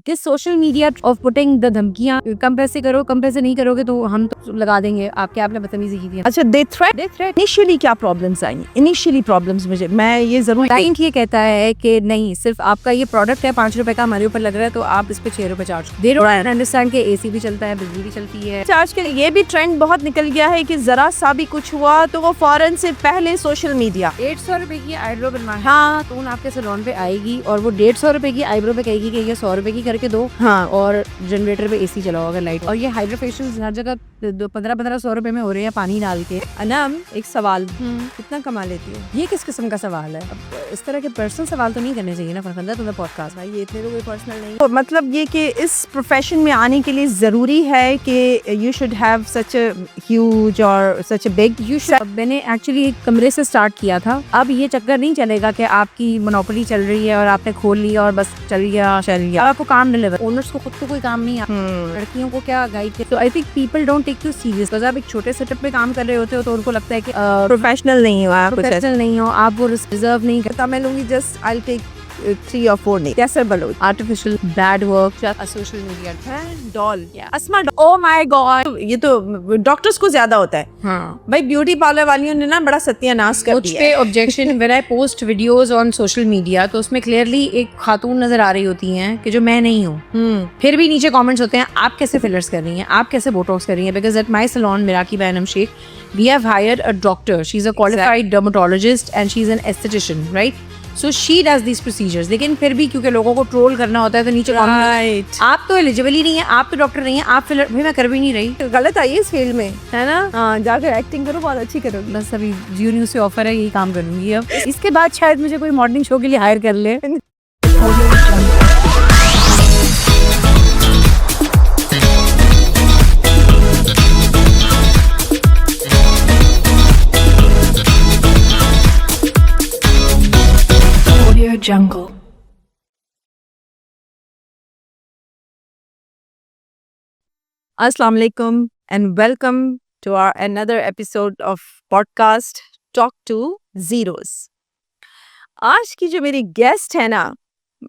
This social media of putting the धमकियां, कम पैसे करो, कम पैसे नहीं करोगे तो हम तो लगा देंगे आपने बदतमीजी की थी। अच्छा, दे थ्रेट इनिशियली क्या प्रॉब्लम्स आई? इनिशियली प्रॉब्लम्स मुझे, मैं ये जरूर क्लाइंट ये कहता है कि नहीं, सिर्फ आपका ये प्रोडक्ट है 5 रुपए का हमारे ऊपर लग रहा है तो आप इस पे 6 रुपए चार्ज दे रहे हो। अंडरस्टैंड के एसी भी चलता है, बिजली भी चलती है। आजकल ये भी ट्रेंड बहुत निकल गया है कि जरा सा भी कुछ हुआ तो वो फौरन से पहले सोशल मीडिया 150 रुपए की आईब्रो बनवाना, हाँ तो आपके सैलून पे आएगी और वो 150 रुपए की आईब्रो पे कहेगी कि ये 100 रुपए की करके दो, हाँ, और जनरेटर पे एसी चलाओ अगर लाइट। और ये हाइड्रो फेशियल हर जगह 1500 रुपए में हो रहे हैं पानी डाल के। अनम, एक सवाल, कितना कमा लेती है? ये किस किस्म का सवाल है? अब इस तरह के पर्सनल सवाल तो नहीं करने चाहिए ना फरखंदा, तुम्हें पॉडकास्ट भाई ये इतने तो कोई पर्सनल नहीं। तो मतलब ये कि इस प्रोफेशन में आने के लिए जरूरी है कि you should have such a huge और सच अ बिग मैंने एक्चुअली एक कमरे से स्टार्ट किया था। अब ये चक्कर नहीं चलेगा कि आपकी मोनोपोली चल रही है और आपने खोल लिया और बस चल गया। अब आपको काम डिलीवर, ओनर्स को खुद को कोई काम नहीं आता, लड़कियों को क्या गाइड। तो I think people don't take you serious. तो आप एक छोटे सेटअप पे काम कर रहे होते हो तो उनको लगता है कि प्रोफेशनल नहीं हो, आप वो डिजर्व नहीं करता। मैं लूंगी जस्ट आई टेक 3 or 4 नहीं कैसे बोलो, artificial bad work, social media doll Asma, oh my God, ये तो डॉक्टर्स को ज्यादा होता है। हाँ भाई ब्यूटी पार्लर वालियों ने ना बड़ा सत्यानाश कर दिया पे objection when I post videos on social media, तो उसमें क्लियरली एक खातून नजर आ रही होती हैं कि जो मैं नहीं हूँ, फिर भी नीचे कमेंट्स होते हैं आप कैसे फिलर्स कर रही हैं, आप कैसे बोटॉक्स कर रही हैं। Because at my salon Miraki by Anam Shaikh we have hired a doctor, she is a qualified dermatologist and she is an aesthetician, right? So she does these procedures. लेकिन फिर भी क्योंकि लोगों को ट्रोल करना होता है तो नीचे आप तो एलिजिबल ही नहीं है, आप तो डॉक्टर नहीं है, आप फिर भाई मैं कर भी नहीं रही। गलत आई इस फील्ड में, है ना? हाँ, जाकर एक्टिंग करो, बहुत अच्छी करोगी। बस अभी जियो न्यूज़ से ऑफर है, यही काम करूंगी अब। इसके बाद शायद मुझे कोई मॉर्निंग शो के लिए हायर कर ले। Jungle. Assalamu alaikum and welcome to our another episode of podcast Talk to Zeros. आज की जो मेरी गेस्ट है ना,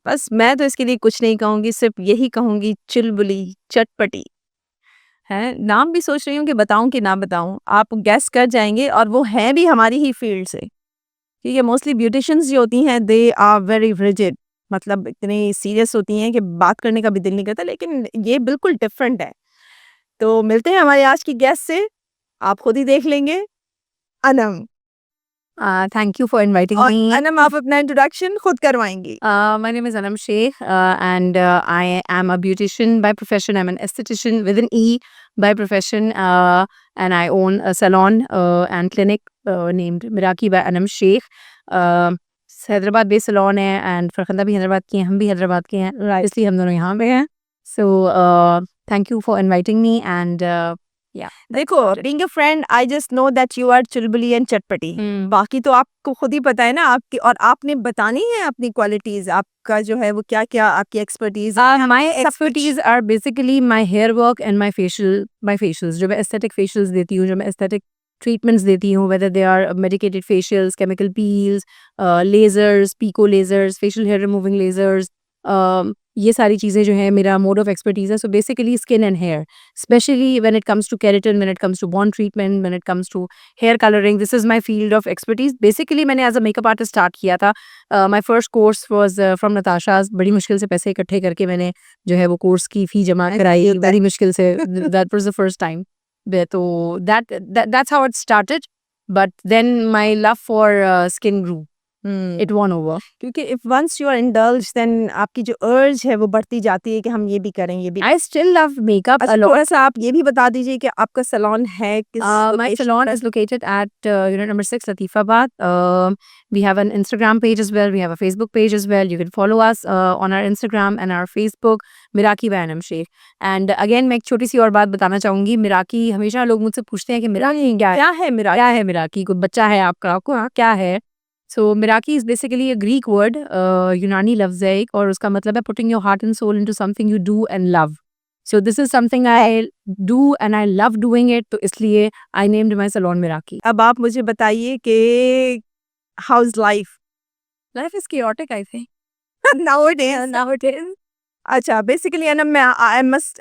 बस मैं तो इसके लिए कुछ नहीं कहूँगी, सिर्फ यही कहूँगी चुलबुली चटपटी है। नाम भी सोच रही हूँ कि बताऊँ कि ना बताऊँ, आप गेस कर जाएंगे। और वो हैं भी हमारी ही फील्ड से, ठीक है। मोस्टली ब्यूटिशियंस जो होती हैं दे आर वेरी रिजिड, मतलब इतनी सीरियस होती हैं कि बात करने का भी दिल नहीं करता, लेकिन ये बिल्कुल डिफरेंट है। तो मिलते हैं हमारे आज की गेस्ट से, आप खुद ही देख लेंगे। Anam, thank you for inviting मी। अनम, आप अपना इंट्रोडक्शन खुद करवाएंगी। My name is Anam Sheikh and I am a beautician by profession. I'm an esthetician with an E by profession, and I own a salon and clinic named Miraki by Anam Sheikh. Hyderabad based salon है and Farkhanda भी हैदराबाद की हैं, हम भी हैदराबाद के हैं, इसलिए हम दोनों यहाँ पे हैं। So thank you for inviting me and देखो, being a friend I just know that you are चुलबुली एंड चटपटी। बाकी तो आपको खुद ही पता है ना आपकी, और आपने बतानी है अपनी क्वालिटीज, आपका जो है वो क्या क्या आपकी expertise. My expertise are basically my hair work and my facials. जो मैं एस्थेटिक फेशियल्स देती हूँ, जो मैं एस्थेटिक ट्रीटमेंट्स देती हूँ, whether they are medicated facials, chemical peels, lasers, pico lasers, facial hair removing lasers, ये सारी चीज़ें जो है मेरा मोड ऑफ एक्सपर्टीज है। So basically skin and hair, specially when it comes to keratin, when it comes to bond treatment, when it comes to hair colouring, this is my field of expertise. Basically मैंने as a makeup artist start किया था। My first course was from Natasha's. बड़ी मुश्किल से पैसे इकट्ठे करके मैंने जो है वो कोर्स की फ़ी जमा कराई, बड़ी मुश्किल से। That was the first time. तो that's how it started, but then my love for skin grew. It won over. क्योंकि if once you are indulged, then आपकी जो urge है वो बढ़ती जाती है कि हम ये भी करें, ये भी। I still love makeup a lot. थोड़ा सा आप ये भी बता दीजिए कि आपका सैलून है किस My salon is located at unit number 6 Latifabad. We have an Instagram page as well. We have a Facebook page as well. You can follow us on our Instagram and our Facebook, Miraki by Anam Sheikh. And again, मैं एक छोटी सी और बात बताना चाहूँगी। मिराकी, हमेशा लोग मुझसे पूछते हैं कि मिराकी क्या है मिराकी, कोई बच्चा है आपका, क्या है? So Miraki is basically a Greek word, यूनानी लफ्ज़ है एक, और उसका मतलब है putting your heart and soul into something you do and love. So this is something I do and I love doing it, तो इसलिए I named my salon Miraki. अब आप मुझे बताइए कि how's life? Life is chaotic, I think. Nowadays. अच्छा, basically है ना, मैं आई मस्ट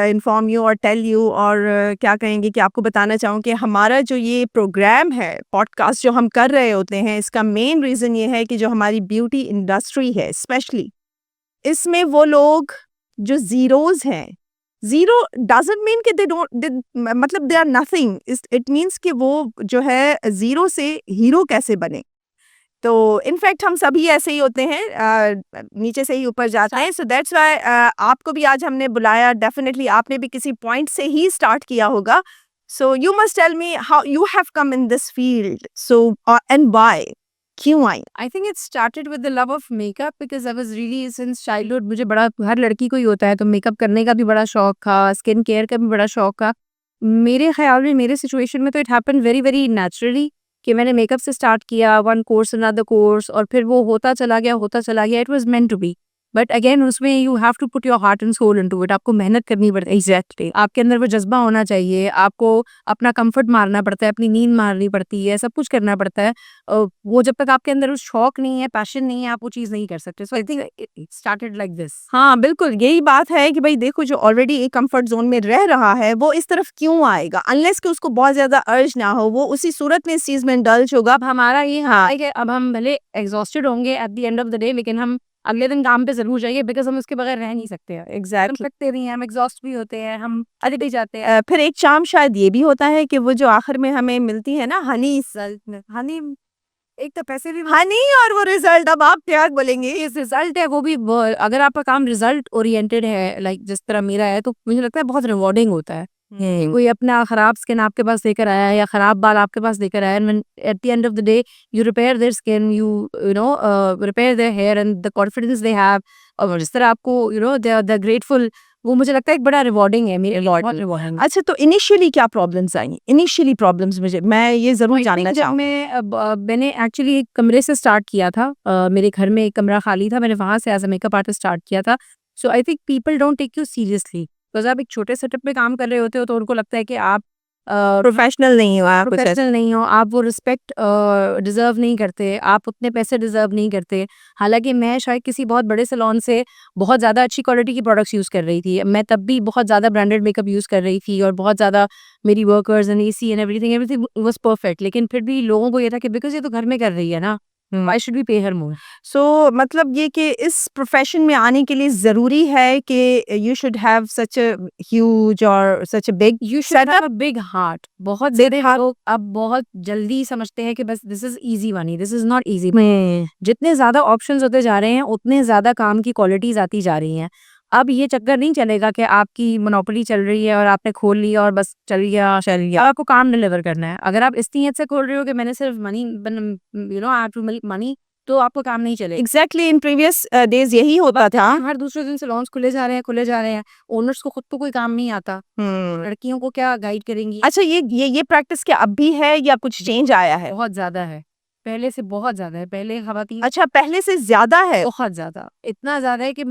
इन्फॉर्म यू और टेल यू और क्या कहेंगे कि आपको बताना चाहूँ कि हमारा जो ये प्रोग्राम है, पॉडकास्ट जो हम कर रहे होते हैं, इसका मेन रीज़न ये है कि जो हमारी ब्यूटी इंडस्ट्री है स्पेशली, इसमें वो लोग जो ज़ीरोज़ हैं, ज़ीरो डज़न्ट मीन कि दे डोंट दे मतलब they are nothing, it means कि वो जो है ज़ीरो से हीरो कैसे बने। तो इनफैक्ट हम सभी ऐसे ही होते हैं, नीचे से ही ऊपर जाते हैं। सो दैट्स व्हाई आपको भी आज हमने बुलाया। डेफिनेटली आपने भी किसी पॉइंट से ही स्टार्ट किया होगा। So you must tell me how you have come in this field, so and why, क्यों आई? I think it started with the love of makeup because I was really since childhood मुझे बड़ा हर लड़की को ही होता है तो मेकअप करने का भी बड़ा शौक था, स्किन केयर का भी बड़ा शौक था। मेरे ख्याल में मेरे सिचुएशन में तो it happened very very naturally कि मैंने मेकअप से स्टार्ट किया, वन कोर्स अनदर कोर्स, और फिर वो होता चला गया, it was meant to be. But again उसमें you have to put your heart and soul into it. आपको मेहनत करनी पड़ती है, एग्जैक्टली आपके अंदर वो जज्बा होना चाहिए, आपको अपना कंफर्ट मारना पड़ता है, अपनी नींद मारनी पड़ती है, सब कुछ करना पड़ता है। वो जब तक आपके अंदर उस शौक नहीं है, पैशन नहीं है, आप वो चीज़ नहीं कर सकते। So I think it started like this. हाँ, बिल्कुल यही बात है कि भाई देखो, जो ऑलरेडी एक कंफर्ट जोन में रह रहा है वो इस तरफ क्यों आएगा, अनलेस कि उसको बहुत ज्यादा अर्ज ना हो, वो उसी सूरत में इस चीज में इंडल्ज होगा। अब हमारा ये है कि अब हम भले एग्जॉस्टेड होंगे eight the end of the day, लेकिन हम अगले दिन काम पे ज़रूर जाइए बिकॉज़ हम उसके बगैर रह नहीं सकते हैं। एग्जैक्टली। हम थकते नहीं हैं, हम एग्जॉस्ट भी होते हैं, हम अधक भी जाते हैं। फिर एक चार्म शायद ये भी होता है कि वो जो आखिर में हमें मिलती है ना, हनी, हनी, एक तो पैसे भी हनी और वो रिजल्ट, अब आप क्या बोलेंगे? इस रिजल्ट है वो भी अगर आपका काम रिजल्ट ओरिएंटेड है, लाइक जिस तरह मेरा है, तो मुझे लगता है बहुत रिवॉर्डिंग होता है। कोई अपना खराब स्किन आपके पास लेकर आया है या खराब बाल आपके पास लेकर आया है, at the end of the day you repair their skin, you know repair their hair and the confidence they have, और जिस तरह आपको दे आर ग्रेटफुल, वो मुझे लगता है एक बड़ा रिवॉर्डिंग है मेरे, बहुत रिवॉर्डिंग। अच्छा, तो इनिशियली क्या प्रॉब्लम्स आई? इनिशियली प्रॉब्लम्स मुझे, मैं ये जरूर जानना जब चाहूँ। मैंने एक्चुअली एक कमरे से स्टार्ट किया था, मेरे घर में एक कमरा खाली था, मैंने वहां से as a makeup artist start किया था। So I think people don't take you seriously because आप एक छोटे सेटअप पे काम कर रहे होते हो, तो उनको लगता है कि आप प्रोफेशनल नहीं हुआ कुछ ऐसा। प्रोफेशनल नहीं हो, आप वो रिस्पेक्ट डिजर्व नहीं करते, आप उतने पैसे डिजर्व नहीं करते। हालांकि मैं शायद किसी बहुत बड़े सैलून से बहुत ज़्यादा अच्छी क्वालिटी की प्रोडक्ट्स यूज़ कर रही थी, मैं तब भी बहुत ज़्यादा ब्रांडेड मेकअप यूज़ कर रही थी और बहुत ज़्यादा मेरी workers and AC and everything was perfect, लेकिन फिर भी लोगों को ये था कि बिकॉज ये तो घर में कर रही है ना, व्हाई शुड वी पे हर मोर। सो मतलब ये कि इस प्रोफेशन में आने के लिए जरूरी है कि you should have such a huge और such a big you should have a big heart. बहुत ज़्यादा लोग अब बहुत जल्दी समझते हैं कि बस this is easy money, this is not easy. जितने ज़्यादा ऑप्शंस होते जा रहे हैं उतने ज़्यादा काम की क्वालिटीज़ आती जा रही हैं। अब ये चक्कर नहीं चलेगा कि आपकी मोनोपोली चल रही है और आपने खोल लिया और बस चल गया। अब आपको काम डिलीवर करना है। अगर आप इस नीयत से खोल रहे हो कि मैंने सिर्फ money, I have to make money, तो आपको काम नहीं चलेगा। एग्जैक्टली, इन प्रीवियस डेज यही होता था। हर दूसरे दिन सैलून्स खुले जा रहे हैं, खुले जा रहे हैं। ओनर्स को खुद तो कोई काम नहीं आता, लड़कियों को क्या गाइड करेंगी। अच्छा, ये प्रैक्टिस क्या अब भी है या कुछ चेंज आया है? बहुत ज्यादा है, पहले से बहुत ज्यादा है। पहले खवातीन अच्छा, पहले से ज्यादा है? बहुत ज्यादा, इतना ज्यादा है कि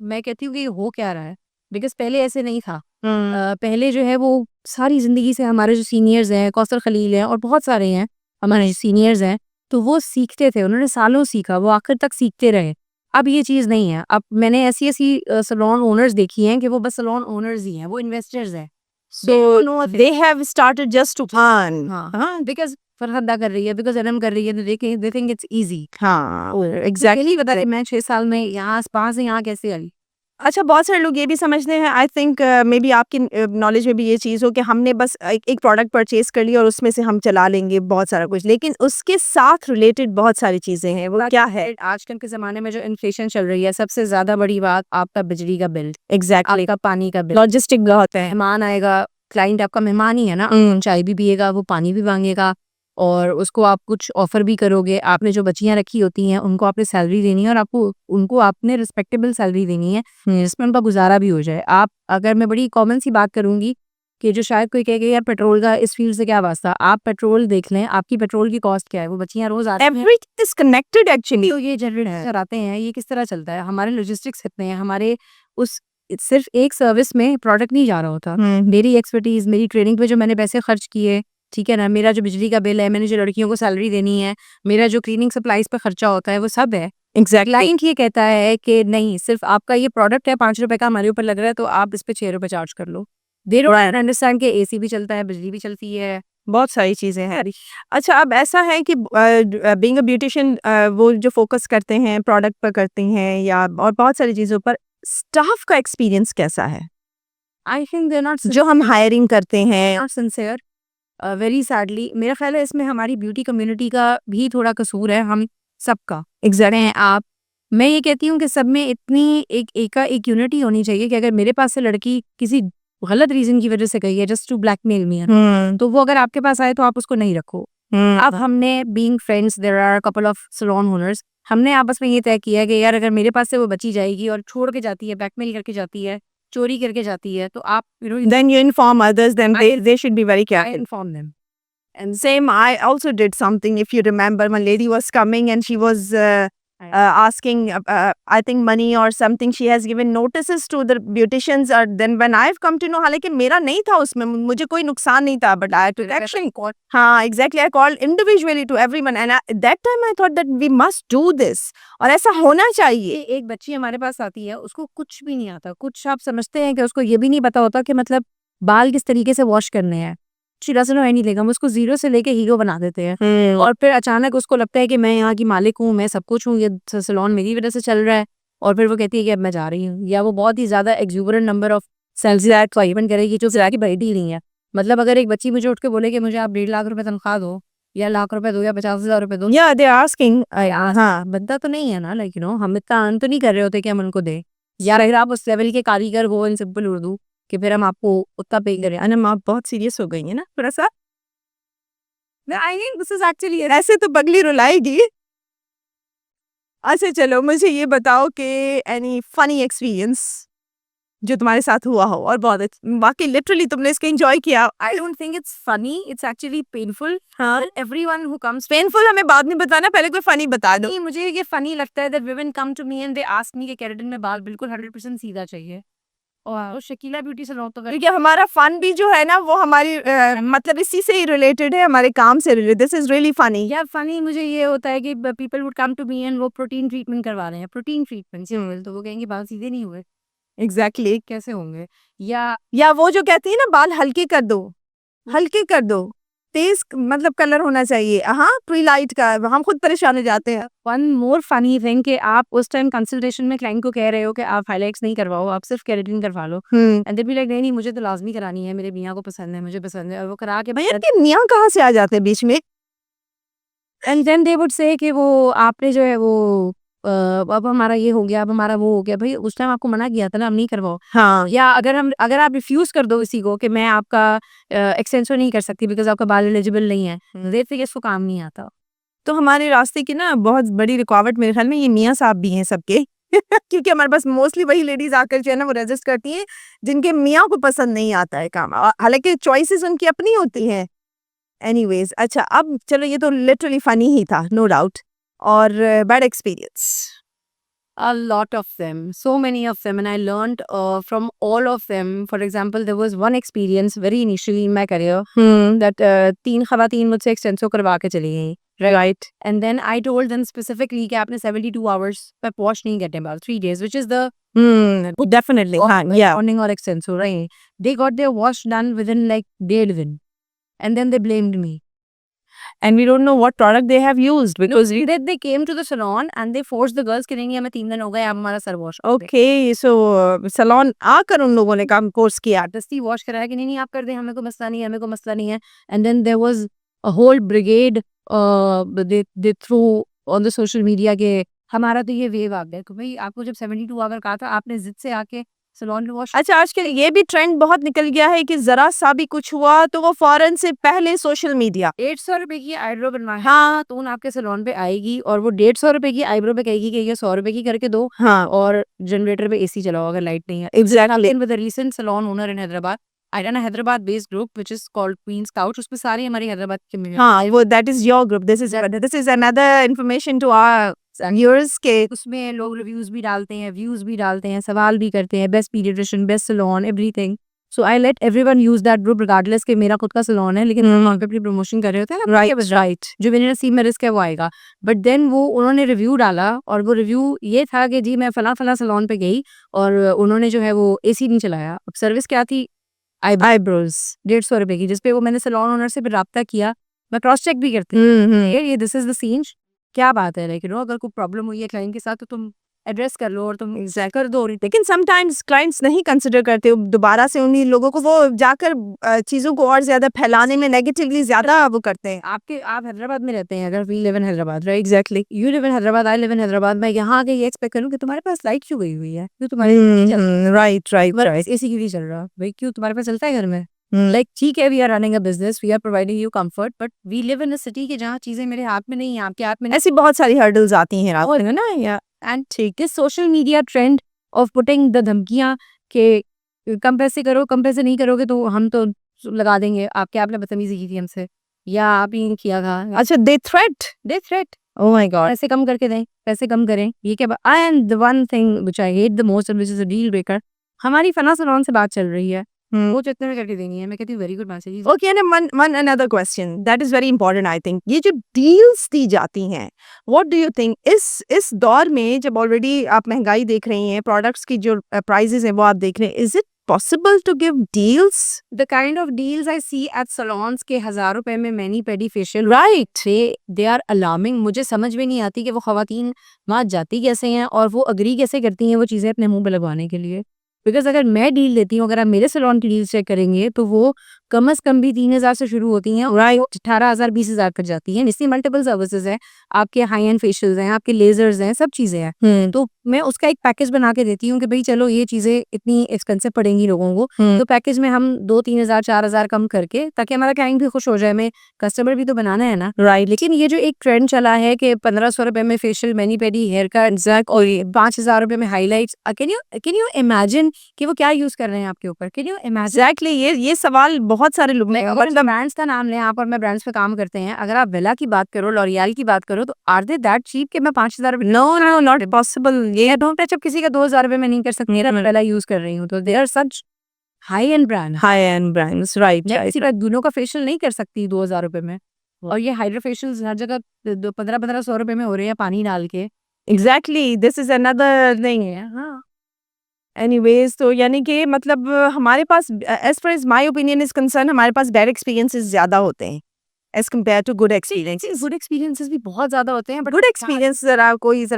मैं कहती हूँ कि ये हो क्या रहा है, बिकॉज पहले ऐसे नहीं था। पहले जो है वो सारी जिंदगी से हमारे जो सीनियर्स हैं, कौसर खलील हैं और बहुत सारे हैं हमारे जो सीनियर्स हैं, तो वो सीखते थे, उन्होंने सालों सीखा, वो आखिर तक सीखते रहे। अब ये चीज़ नहीं है। अब मैंने ऐसी सैलून ओनर्स देखी हैं कि वो बस सैलून ओनर्स ही हैं, वो इन्वेस्टर्स हैं। So they have started just to earn. हाँ, बिकॉज फरहदा कर रही है, बिकॉज एनम कर रही है, तो दे थिंक इट्स इजी। हाँ, एग्जैक्टली बता रहे, मैं 6 साल में यहाँ पास से यहाँ कैसे आई। अच्छा, बहुत सारे लोग ये भी समझते हैं, आई थिंक मे बी आपकी नॉलेज में भी ये चीज़ हो कि हमने बस एक प्रोडक्ट परचेज कर लिया और उसमें से हम चला लेंगे बहुत सारा कुछ, लेकिन उसके साथ रिलेटेड बहुत सारी चीज़ें हैं। वो क्या है? आजकल के ज़माने में जो इन्फ्लेशन चल रही है, सबसे ज़्यादा बड़ी बात आपका बिजली का बिल, एग्जैक्टली, आपका पानी का बिल, लॉजिस्टिक बहुत है। मेहमान आएगा, क्लाइंट आपका मेहमान ही है ना, चाय भी पिएगा, वो पानी भी मांगेगा और उसको आप कुछ ऑफर भी करोगे। आपने जो बच्चियां रखी होती हैं उनको आपने सैलरी देनी है और उनको आपने रिस्पेक्टेबल सैलरी देनी है जिसमें उनका गुजारा भी हो जाए। आप, अगर मैं बड़ी कॉमन सी बात करूंगी कि जो शायद कोई कहेगा यार पेट्रोल का इस फील्ड से क्या वास्ता, आप पेट्रोल देख लें, आपकी पेट्रोल की कॉस्ट क्या है, वो बच्चियां रोज आती हैं, एवरीथिंग इज कनेक्टेड एक्चुअली। तो ये जनरेट कराते हैं, ये किस तरह चलता है, हमारे लॉजिस्टिक्स कितने हैं, हमारे उस सिर्फ एक सर्विस में प्रोडक्ट नहीं जा रहा होता। मेरी एक्सपर्टीज, मेरी ट्रेनिंग पे जो मैंने पैसे खर्च किए, ठीक है ना, मेरा जो बिजली का बिल है, मैंने जो लड़कियों को सैलरी देनी है, मेरा जो क्लीनिंग सप्लाईज पे खर्चा होता है, वो सब है। एग्जैक्टली क्लाइंट ये कहता है कि नहीं, सिर्फ आपका ये प्रोडक्ट है, 5 रुपए का हमारे ऊपर लग रहा है, तो आप इस पे 6 रुपए चार्ज कर लो। दे डोंट अंडरस्टैंड कि एसी भी चलता है, बिजली भी चलती है। बहुत सारी चीज़ें हैं। अच्छा, अब ऐसा है कि बीइंग अ ब्यूटिशियन वो जो फ़ोकस करते हैं प्रोडक्ट पर करती हैं या और बहुत सारी चीज़ों पर, स्टाफ का एक्सपीरियंस कैसा है? I think they are not जो हम हायरिंग करते हैं। Not sincere, very sadly. मेरा ख्याल है इसमें हमारी ब्यूटी कम्युनिटी का भी थोड़ा कसूर है, हम सबका। एग्जैक्टली। आप मैं ये कहती हूँ कि सब में इतनी एक यूनिटी होनी चाहिए कि अगर मेरे पास से लड़की किसी गलत रीजन की वजह से गई है जस्ट टू ब्लैकमेल मी, तो वो अगर आपके पास आए तो आप उसको नहीं रखो। अब हमने being friends, there are couple of salon owners, हमने आपस में ये तय किया है कि यार अगर मेरे पास से वो बची जाएगी और छोड़ के जाती है, ब्लैकमेल करके जाती है, चोरी करके जाती है, तो आप Then you inform others, then they should be very careful. Inform them. And same, I also did something. If you remember, one lady was coming and she was asking, I think money or something. She has given notices to the beauticians. Or then when I've come to know, हालांकि मेरा नहीं था उसमें, मुझे कोई नुकसान नहीं था, but I had to actually call. हाँ, exactly. I called individually to everyone, and at that time I thought that we must do this. और ऐसा होना चाहिए। एक बच्ची हमारे पास आती है, उसको कुछ भी नहीं आता, कुछ आप समझते हैं कि उसको ये भी नहीं पता होता कि मतलब बाल किस तरीके से वॉश करने हैं। She doesn't know anything. हम उसको जीरो से लेके हीरो बना देते हैं और फिर अचानक उसको लगता है कि मैं यहाँ की मालिक हूँ, मैं सब कुछ हूँ, ये सैलून मेरी वजह से चल रहा है, और फिर वो कहती है कि अब मैं जा रही हूँ। या वो बहुत ही ज्यादा एक्सूबरेंट नंबर ऑफ सेल्स इवेंट करेगी जो फिर की बैठी नहीं है। मतलब अगर एक बच्ची मुझे उठ के बोले कि मुझे आप 1.5 लाख रुपए तनख्वाह दो, या लाख रुपए दो, या 50,000 रुपए दो, Yeah, they're asking. हाँ बनता तो नहीं है ना, लाइक हम इतना अर्न तो नहीं कर रहे होते कि हम उनको दें। या अगर आप उस लेवल के कारीगर हो इन सिंपल उर्दू कि फिर हम आपको उतना पे करें। अनम, आप बहुत सीरियस हो गई है ना थोड़ा सा। I think this is actually ऐसे तो बगली रुलाएगी। अच्छा चलो, मुझे ये बताओ कि एनी फनी एक्सपीरियंस जो तुम्हारे साथ हुआ हो और बहुत वाकई लिटरली तुमने इसको एंजॉय किया। I don't think it's funny. It's actually painful. हाँ, Everyone who comes पेनफुल हमें बाद में बताना, पहले कोई फनी बता दो। नहीं, मुझे ये funny लगता है that women come to me and they ask me कि केराटिन में बाल बिल्कुल 100% सीधा चाहिए। और शकीला ब्यूटी सैलून तो क्योंकि हमारा फन भी जो है ना वो हमारी मतलब इसी से ही रिलेटेड है, हमारे काम से related. This is really funny. या फनी मुझे ये होता है कि people would come to me and वो प्रोटीन ट्रीटमेंट करवा रहे हैं, प्रोटीन ट्रीटमेंट, तो वो कहेंगे बाल सीधे नहीं हुए, एग्जैक्टली। कैसे होंगे। या या वो जो कहती है ना बाल हल्के कर दो, हल्के कर दो, तेज मतलब कलर होना चाहिए। हाँ, ट्विलाइट का, हम खुद परेशान हो जाते हैं। वन मोर फनी थिंग कि आप उस टाइम कंसल्टेशन में क्लाइंट को कह रहे हो कि आप हाइलाइट्स नहीं करवाओ, आप सिर्फ केराटिन करवा लो, एंड दे बी लाइक नहीं मुझे तो लाजमी करानी है, मेरे मियाँ को पसंद है, मुझे पसंद है, और वो करा के भैया के मियाँ कहाँ से आ जाते हैं बीच में? And then they would say कि वो आपने जो है वो अब हमारा ये हो गया, अब हमारा वो हो गया। भाई उस टाइम आपको मना किया था ना, हम नहीं करवाओ। हाँ, या अगर आप रिफ्यूज कर दो इसी को कि मैं आपका एक्सटेंशन नहीं कर सकती बिकॉज आपका बाल एलिजिबल नहीं है, देर से इसको काम नहीं आता। तो हमारे रास्ते की ना बहुत बड़ी रुकावट मेरे ख्याल में ये मियाँ साहब भी हैं सबके क्योंकि हमारे पास मोस्टली वही लेडीज आकर जो है ना वो रजिस्ट करती हैं जिनके मियाँ को पसंद नहीं आता है काम, हालांकि चॉइसेस उनकी अपनी होती हैं। एनीवेज, अच्छा अब चलो, ये तो लिटरली फनी ही था नो डाउट। और bad experience? A lot of them, so many of them, and I learned from all of them. For example, there was one experience very initially in my career that 3 खवातीन मुझसे Xtenso करवा के चली गई, right? And then I told them specifically कि आपने 72 hours पे wash नहीं करने बाल, 3 days, which is the definitely. हाँ, या morning or extenso, right? They got their wash done within like day within, and then they blamed me. and we don't know what product they have used because we They came to the salon and they forced the girls कि नहीं हमें 3 दिन हो गए, आप हमारा sir wash okay, सो salon आकर उन लोगों ने काम कोर्स किया। दस्ती वॉश कराया कि नहीं आप कर दें, हमें कोई मसला नहीं है, हमें कोई मसला नहीं है। And then there was a whole brigade they threw on the social media के हमारा तो ये वेव आ गया कि भाई आपको जब 72 आवर कहा था, आपने जिद से आके सैलून में वॉश। अच्छा, आजकल ये भी ट्रेंड बहुत निकल गया है कि जरा सा भी कुछ हुआ तो वो फौरन से पहले सोशल मीडिया। 150 रुपए की आईब्रो बनवाए, हाँ, तो आपके सैलून पे आएगी और वो 150 रुपए की आईब्रो पे कहेगी कि ये 100 रुपए की करके दो, हाँ, और जनरेटर पे एसी चलाओ अगर लाइट नहीं है। Exactly. With the recent salon owner in Hyderabad, I run a Hyderabad based group which is called Queen's Couch, उसमें सारी हमारी हैदराबाद के मिल हाँ, वो that is your group. This is another information to our viewers के उसमें लोग रिव्यूज भी डालते हैं, व्यूज भी डालते हैं, सवाल भी करते हैं, best paediatrician, best salon, everything. So I let everyone use that group regardless कि मेरा खुद का सैलून है, लेकिन वहाँ पे अपनी प्रमोशन कर रहे होते हैं ना, राइट, जो मेरे नसीब में रिस्क है वो आएगा। बट देन वो उन्होंने रिव्यू डाला, और वो रिव्यू ये था कि जी मैं फला फला सैलून पे गई और उन्होंने जो है वो एसी नहीं चलाया। अब सर्विस क्या थी, आईब्रोज 150 रुपए की, जिसपे वो मैंने सैलून ओनर से फिर राब्ता किया, मैं क्रॉस चेक भी करती हूँ ये दिस इज द सीन, क्या बात है, लेकिन अगर कोई प्रॉब्लम हुई है क्लाइंट के साथ तो तुम एड्रेस कर लो और तुम कर दो। लेकिन समटाइम्स क्लाइंट्स नहीं कंसिडर करते, दोबारा से उन्हीं लोगों को वो जाकर चीजों को और ज्यादा फैलाने में नेगेटिवली ज्यादा वो करते हैं। आप हैदराबाद में रहते हैं, अगर we live in Hyderabad, right, exactly, you live in Hyderabad, I live in Hyderabad, मैं यहाँ आके ये एक्सपेक्ट करूँ कि तुम्हारे पास लाइट क्यों गई हुई है, क्यों तुम्हारे राइट राइट एसी क्यों नहीं चल रहा भाई, क्यों तुम्हारे पास चलता है घर में, लाइक ठीक है, we are running a business, we are providing you comfort, but we live in a city के जहाँ चीजें मेरे हाथ में नहीं है, आपके हाथ में ऐसी बहुत सारी हर्डल्स आती हैं है ना, या एंड ठीक this social media trend of putting the धमकियां के कम पैसे करो, कम पैसे नहीं करोगे तो हम तो लगा देंगे, आपने बदतमीजी की थी हमसे, या आप ही किया था, अच्छा, दे थ्रेट, ओह माय गॉड, पैसे कम करके दें, पैसे कम करें, ये क्या। And the one thing which I hate the most which is a deal breaker, हमारी फना सलोन से बात चल रही है, वो जितने में करके देनी है, मैं कहती हूँ very good message. Okay, and one another question that is very important, I think ये जो डील्स दी जाती हैं, व्हाट डू यू थिंक इस दौर में जब ऑलरेडी आप महंगाई देख रही हैं, प्रोडक्ट्स की जो प्राइसेस हैं वो आप देख रहे हैं, is it possible to give deals? The kind of deals I see at salons के 1000 रुपए में many pedi facial, right, they are alarming। मुझे समझ में नहीं आती कि वो खवातीन वहाँ जाती कैसे हैं और वो अग्री कैसे करती हैं वो चीज़ें अपने मुंह पे लगवाने के लिए। बिकॉज अगर मैं डील देती हूँ, अगर आप मेरे सैलून की डील चेक करेंगे तो वो कम से कम भी 3000 से शुरू होती हैं, राइट, 18,000 20,000 तक जाती हैं। इसमें मल्टीपल सर्विसेज हैं, आपके हाई एंड फेशियल्स हैं, आपके लेजर्स हैं, सब चीज़ें हैं। तो मैं उसका एक पैकेज बना के देती हूँ कि भाई चलो ये चीज़ें इतनी एक्सपेंसिव पड़ेंगी लोगों को, तो पैकेज में हम 2-3,000 4,000 कम करके, ताकि हमारा क्लाइंट भी खुश हो जाए, मैं कस्टमर भी तो बनाना है ना, राइट। लेकिन ये जो एक ट्रेंड चला है कि 1500 रुपए में फेशियल, मैनी पेडी, हेयर कट और 5,000 रुपए में हाईलाइट्स, कैन यू इमेजिन कि वो क्या यूज कर रहे हैं आपके ऊपर, कैन यू इमेजिन? एग्जैक्टली, ये सवाल बहुत सारे लोग ब्रांड्स का नाम लें आप, और मैं ब्रांड्स पे काम करते हैं, अगर आप वेला की बात करो, लॉरियल की बात करो, तो आर दे दैट चीप कि मैं 5,000 रुपए, नो नो नॉट पॉसिबल, ये डोंट टच, अब किसी का 2,000 रुपए में नहीं कर सकती, मेरा वेला यूज कर रही हूँ, तो they are such high end brands, right, दोनों का फेशियल नहीं कर सकती 2,000 रुपए में, और ये हाइड्रा फेशियल हर जगह 1500 रुपए में हो रहे हैं पानी डाल के। Exactly, this is another thing है। हाँ, एनीवेज, तो यानी कि मतलब हमारे पास, as far as my opinion is concern, हमारे पास बैड एक्सपीरियंसेस ज्यादा होते हैं as compare to good experiences. Good experiences भी बहुत ज्यादा होते हैं, बट गुड एक्सपीरियंस जरा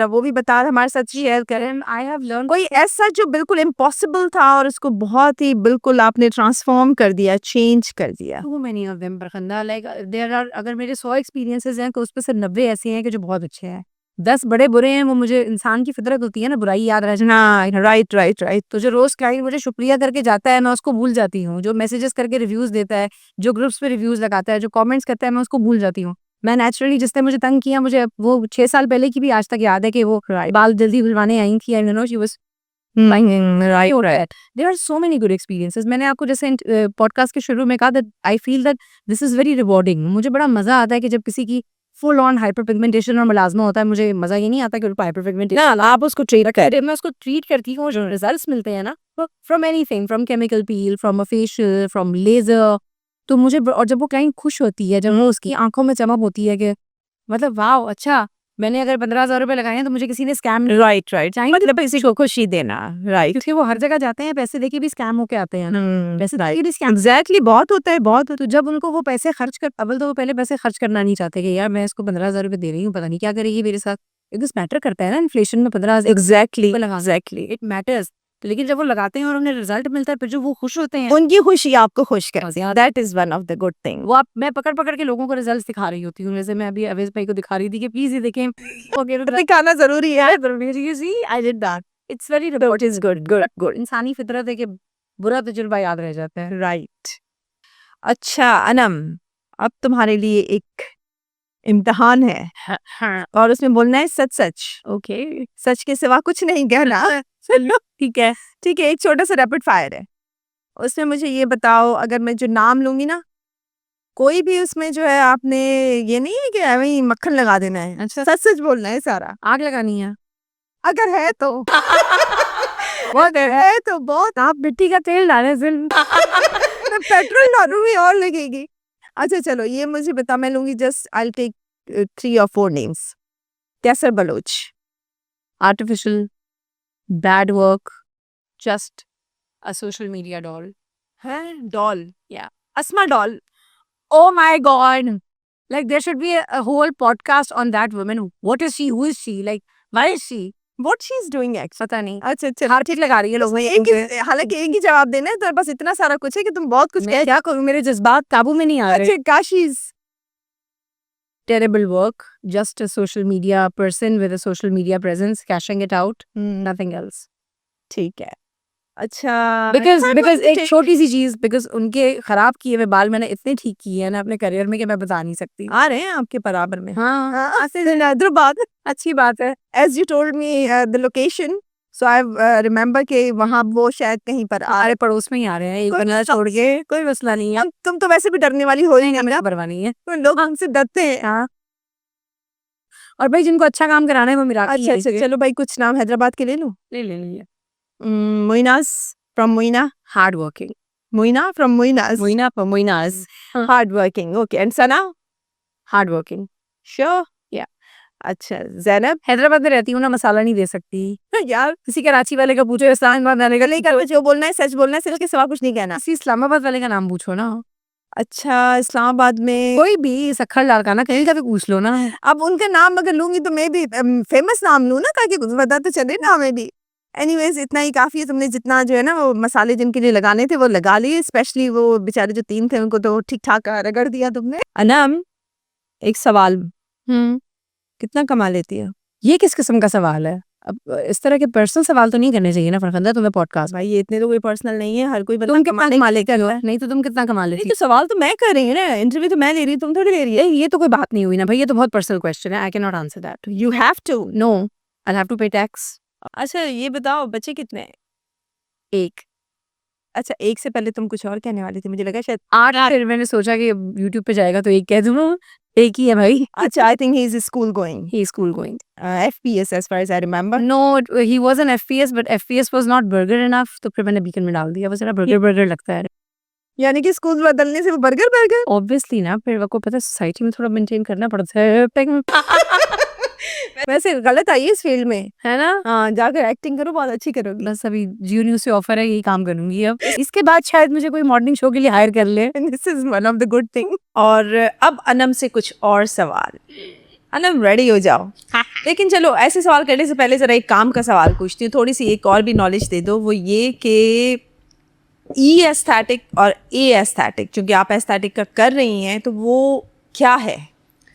वो भी बता, हमारे साथ शेयर करें। आई हैव लर्न कोई ऐसा जो बिल्कुल इम्पॉसिबल था और उसको बहुत ही बिल्कुल आपने ट्रांसफॉर्म कर दिया, चेंज कर दिया। टू मेनी ऑफ देम बरखंदा, लाइक देयर आर, अगर मेरे 100 एक्सपीरियंसेस हैं तो उसमें से 90 ऐसे हैं कि जो बहुत अच्छे हैं, 10 बड़े बुरे हैं। वो मुझे, इंसान की फितरत होती है ना, बुराई याद रह जाना, राइट राइट राइट। तो जो रोज क्लाइंट मुझे शुक्रिया करके जाता है, मैं उसको भूल जाती हूँ। जो मैसेजेस करके रिव्यूज देता है, जो ग्रुप्स पे रिव्यूज लगाता है, जो कमेंट्स करता है, मैं उसको भूल जाती हूँ। मैं नेचुरली, जिसने मुझे तंग किया, मुझे वो 6 साल पहले की भी आज तक याद है कि वो बाल जल्दी बुलवाने आई थी, I know she was right. There are so many good experiences. मैंने आपको जैसे पॉडकास्ट के शुरू में कहा that I feel that this is very rewarding. मुझे बड़ा मजा आता है कि जब किसी की फुल ऑन हाइपर पिगमेंटेशन और मलाजमा होता है, मुझे मजा ये नहीं आता कि हाइपर पिगमेंटेशन, आप उसको ट्रीट करें, मैं उसको ट्रीट करती हूँ। जो रिजल्ट्स मिलते हैं ना, from anything, from chemical peel, from a facial, from laser, तो मुझे, और जब वो क्लाइंट खुश होती है, जब वो उसकी आंखों में चमक होती है कि मतलब वाह, अच्छा, मैंने अगर 15,000 रुपए लगाए हैं तो मुझे किसी ने स्कैम, राइट राइट, मतलब किसी को खुशी देना, राइट, क्योंकि वो हर जगह जाते हैं, पैसे देके भी स्कैम होके आते हैं ना, पैसे देके भी स्कैम, एग्जैक्टली, बहुत होता है, बहुत। तो जब उनको वो पैसे खर्च कर, अव्वल तो वो पहले पैसे खर्च करना नहीं चाहते कि यार मैं इसको 15,000 रुपए दे रही हूँ, पता नहीं क्या करेगी मेरे साथ। दिस मैटर करता है ना, इन्फ्लेशन में 15,000 एग्जैक्टली इट मैटर्स। लेकिन जब वो लगाते हैं और उन्हें रिजल्ट मिलता है, फिर जो वो खुश होते हैं, उनकी खुशी आपको खुश कर, that is one of the good thing. वो मैं पकड़ पकड़ के लोगों को रिजल्ट दिखा रही होती हूँ। जैसे मैं अभी अवेज भाई को दिखा रही थी कि प्लीज ये देखें, दिखाना जरूरी है, I did that, it's very it is good good good. इंसानी फितरत है कि बुरा तजुर्बा याद रह जाता है, राइट। अच्छा अनम, अब तुम्हारे लिए एक इम्तिहान है, हाँ, और उसमें बोलना है सच सच, ओके, सच के सिवा कुछ नहीं कहना। चलो ठीक है, ठीक है, एक छोटा सा रैपिड फायर है। उसमें मुझे ये बताओ, अगर मैं जो नाम लूंगी ना, कोई भी उसमें जो है, आपने ये नहीं है कि वही मक्खन लगा देना है, अच्छा, सच सच बोलना है सारा, आग लगानी है अगर है तो। बहुत है तो बहुत आप मिट्टी का तेल डालें फिर मैं पेट्रोल डालूंगी और लगेगी। अच्छा चलो ये मुझे बता, मैं लूंगी just I will take 3 or 4 names. Qaiser Baloch, artificial, bad work, just a social media doll. है doll, Yeah. Asma doll. Oh my God. Like there should be a whole podcast on that woman. What is she? Who is she? Like why is she? What she is doing actually. पता नहीं। अच्छा अच्छा हाथ ठीक लगा रही है लोगों एक ही, हालांकि एक ही जवाब देना है तो बस इतना सारा कुछ है कि तुम बहुत कुछ मैं क्या करूं, मेरे जज्बात काबू में नहीं आ रहे। अच्छा Kashee's, Terrible work. Just a social media person with a social media presence, cashing it out. Nothing else. ठीक है। अच्छा Because एक छोटी सी चीज, because उनके खराब किए हुए बाल मैंने इतने ठीक किए हैं ना अपने करियर में कि मैं बता नहीं सकती। आ रहे हैं आपके बराबर में। हाँ हैदराबाद, अच्छी बात है। as you told me the location, so I remember कि वहाँ वो शायद कहीं पर आ हमारे पड़ोस में ही आ रहे हैं, एक कोई बंदा छोड़ के, कोई मसला नहीं है। तुम तो वैसे भी डरने वाली हो ही नहीं, मेरा परवाह नहीं है। तो लोग हमसे डरते हैं। हाँ, और भाई जिनको अच्छा काम कराना है वो मेरा अच्छा अच्छा चलो भाई कुछ नाम हैदराबाद के ले लो। ले लेंगे। मोइनास from Moina, hard working, Moina from मोइनास, मोइना पर मोइनाज, hard working. Okay and Sana, hard working. Sure Yeah. अच्छा जैनब, हैदराबाद में रहती हूँ ना, मसाला नहीं दे सकती। यार किसी कराची वाले का पूछो, इस्लामाबाद वाले का नहीं कर, जो बोलना है सच बोलना है, सिर्फ के सिवा कुछ नहीं कहना। किसी इस्लामाबाद वाले का नाम पूछो ना, अच्छा इस्लामाबाद में कोई भी सखर लाल का ना, कहीं का भी पूछ लो ना। अब उनका नाम अगर लूंगी तो मैं भी फेमस नाम लूँ ना, ताकि कुछ पता तो चले ना हमें भी। एनीवेज इतना ही काफी है, तुमने जितना जो है ना वो मसाले जिनके लिए लगाने थे वो लगा लिए, स्पेशली वो बेचारे जो 3 थे उनको तो ठीक ठाक रगड़ दिया तुमने। अनम एक सवाल, कितना कमा लेती है? ये किस किस्म का सवाल है? अब इस तरह के पर्सनल सवाल तो नहीं करने चाहिए ना फरखंदा तुम्हें पॉडकास्ट। भाई ये इतने तो कोई पर्सनल नहीं है, हर कोई बंदा तुम कितना कमाने कमा के लेते लिए हो? है। नहीं तो तुम कितना कमा नहीं लेती तो सवाल तो मैं कर रही हूँ ना, इंटरव्यू तो मैं ले रही हूँ, तुम थोड़ी ले रही है। ये तो कोई बात नहीं हुई ना भाई, ये तो बहुत पर्सनल क्वेश्चन है। I can not answer that. You have to know, I have to pay tax. अच्छा ये बताओ बच्चे कितने हैं? एक। अच्छा एक से पहले तुम कुछ और कहने वाली थी, मुझे लगा शायद 8, फिर मैंने सोचा कि यूट्यूब पे जाएगा तो एक कह दूँ, एक ही है भाई। अच्छा I think he is school going, he school going. FPS as far as I remember. No, he was an FPS but FPS was not burger enough, तो फिर मैंने बीकन में डाल दिया। वो जरा बर्गर बर्गर लगता है। यानी कि स्कूल बदलने से वो बर्गर बर्गर ऑब्वियसली ना, फिर आपको पता है सोसाइटी में थोड़ा मेंटेन करना पड़ता है। वैसे गलत आई है इस फील्ड में, है ना? हाँ जाकर एक्टिंग करो, बहुत अच्छी करोगी। बस अभी जियो न्यूज़ से ऑफर है, यही काम करूंगी अब। इसके बाद शायद मुझे कोई मॉर्निंग शो के लिए हायर कर ले। This is one of the good thing. और अब अनम से कुछ और सवाल, अनम रेडी हो जाओ। लेकिन चलो ऐसे सवाल करने से पहले जरा एक काम का सवाल पूछती हूँ, थोड़ी सी एक और भी नॉलेज दे दो। वो ये कि ई एस्थेटिक और ए एस्थेटिक, चूंकि आप एस्थेटिक का कर रही हैं तो वो क्या है,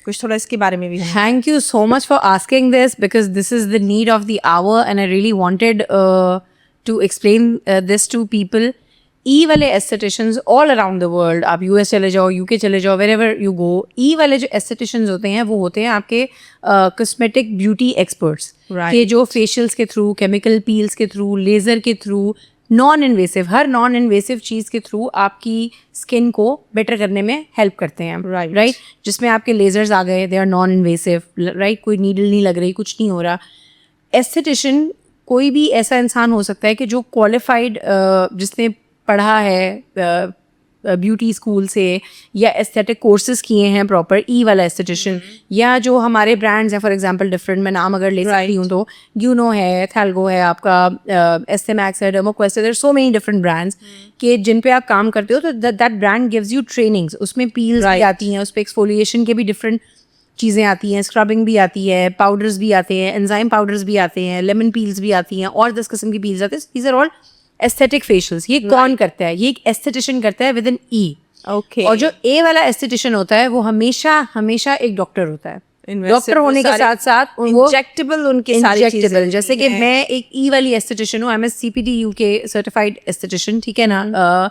कुछ थोड़ा इसके बारे में भी। Thank you so much for asking this because this is the need of the hour and I really wanted to explain this to people. E वाले estheticians all around the world, आप US चले जाओ, UK चले जाओ, wherever you go, E वाले जो estheticians होते हैं वो होते हैं आपके cosmetic beauty experts, के जो facials के थ्रू, chemical peels के थ्रू, laser के थ्रू, नॉन इन्वेसिव, हर नॉन इन्वेसिव चीज़ के थ्रू आपकी स्किन को बेटर करने में हेल्प करते हैं। राइट, जिसमें आपके लेजर्स आ गए, they are non invasive. Right, कोई नीडल नहीं लग रही, कुछ नहीं हो रहा। एस्थेटिशियन कोई भी ऐसा इंसान हो सकता है कि जो क्वालिफाइड, जिसने पढ़ा है ब्यूटी स्कूल से या एस्थेटिक कोर्सेज किए हैं प्रॉपर, ई वाला एस्थेटिशियन, या जो हमारे ब्रांड्स हैं फॉर एग्जांपल डिफरेंट, मैं नाम अगर ले सकती हूँ तो यूनो है, थैल्गो है, आपका एस्थे मैक्स है, डर्मोक्वेस्ट है, there so many different brands के जिन पे आप काम करते हो। तो that brand gives you trainings, उसमें पील्स भी आती हैं, उस पर एक्सफोलिएशन के भी डिफरेंट चीज़ें आती हैं, स्क्रबिंग भी आती है, पाउडर्स भी आते हैं, एंजाइम पाउडर्स भी आते हैं, लेमन पील्स भी आती हैं, और 10 किस्म की पील्स आते हैं। These are all aesthetic facials. ये कौन करता है? ये एक एस्थेटिशियन करता है विद एन ई। ओके। और जो ए वाला एस्थेटिशियन होता है वो हमेशा एक डॉक्टर होता है। डॉक्टर होने के साथ साथ वो इंजेक्टेबल, उनके सारे चीजें, जैसे कि मैं एक ई वाली एस्थेटिशियन हूँ, I am a CPD UK certified aesthetician, ठीक है ना?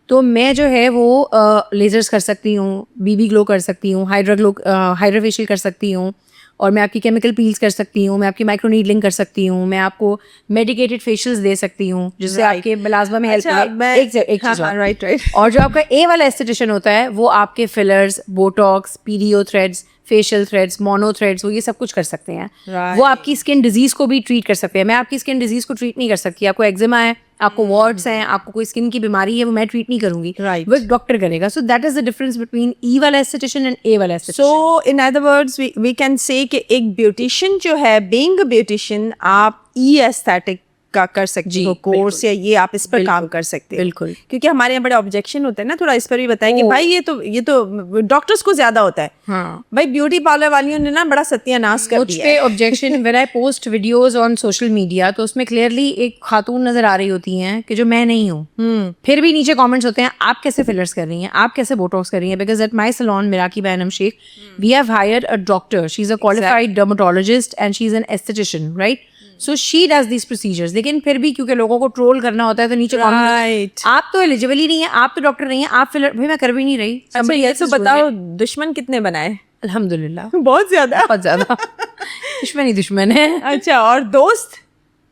तो मैं जो है वो लेजर्स कर सकती हूँ, BB ग्लो कर सकती हूँ, हाइड्रा फेशियल कर सकती हूँ, और मैं आपकी केमिकल पील्स कर सकती हूँ, मैं आपकी माइक्रो नीडलिंग कर सकती हूँ, मैं आपको मेडिकेटेड फेशियल्स दे सकती हूँ जिससे Right. आपके मेलास्मा में हेल्प अच्छा, करे। एक हाँ, चीज़ हाँ, और। right, right. और जो आपका ए वाला एस्थेटिशियन होता है वो आपके fillers, Botox, PDO threads, facial threads, mono threads, वो ये सब कुछ कर सकते हैं। Right. वो आपकी स्किन डिजीज को भी ट्रीट कर सकते हैं। मैं आपकी स्किन डिजीज को ट्रीट नहीं कर सकती। आपको एक्जिमा है, आपको वार्ड्स हैं, आपको कोई स्किन की बीमारी है, वो मैं ट्रीट नहीं करूंगी। Right. वो एक डॉक्टर करेगा। So that is the difference between E वाला एस्थेटिशियन एंड ए वाला aesthetician. So in other words we can say कि एक ब्यूटिशियन जो है, बीइंग अ ब्यूटिशियन, आप ई एस्थेटिक का कर सकती जी, हो कोर्स, या ये आप इस पर काम कर सकते हो। बिल्कुल। क्योंकि हमारे यहाँ बड़े ऑब्जेक्शन होते हैं ना, थोड़ा इस पर भी बताएं कि ओ। भाई ये तो डॉक्टर्स को ज्यादा होता है। हाँ। भाई ब्यूटी पार्लर वालियों ने ना बड़ा सत्यानाश कर मुझ दिया पे है। Objection when I post videos on social media तो उसमें क्लियरली एक खातून नजर आ रही होती हैं कि जो मैं नहीं हूँ। फिर भी नीचे कमेंट्स होते हैं, आप कैसे फिलर्स कर रही हैं, आप कैसे बोटॉक्स कर रही हैं, because at my salon Miraki बैनम Sheikh we have hired a doctor, she is a qualified dermatologist and she is an aesthetician, right? So she does these procedures. लेकिन फिर भी क्योंकि लोगों को ट्रोल करना होता है तो नीचे Right. आप तो एलिजिबल ही नहीं है, आप तो डॉक्टर नहीं है, आप फिलर भाई मैं कर भी नहीं रही। अच्छा, Somebody ये else तो is doing बताओ, it. दुश्मन कितने बनाए? अल्हम्दुलिल्लाह बहुत ज्यादा। बहुत ज्यादा दुश्मन ही दुश्मन है। अच्छा, और दोस्त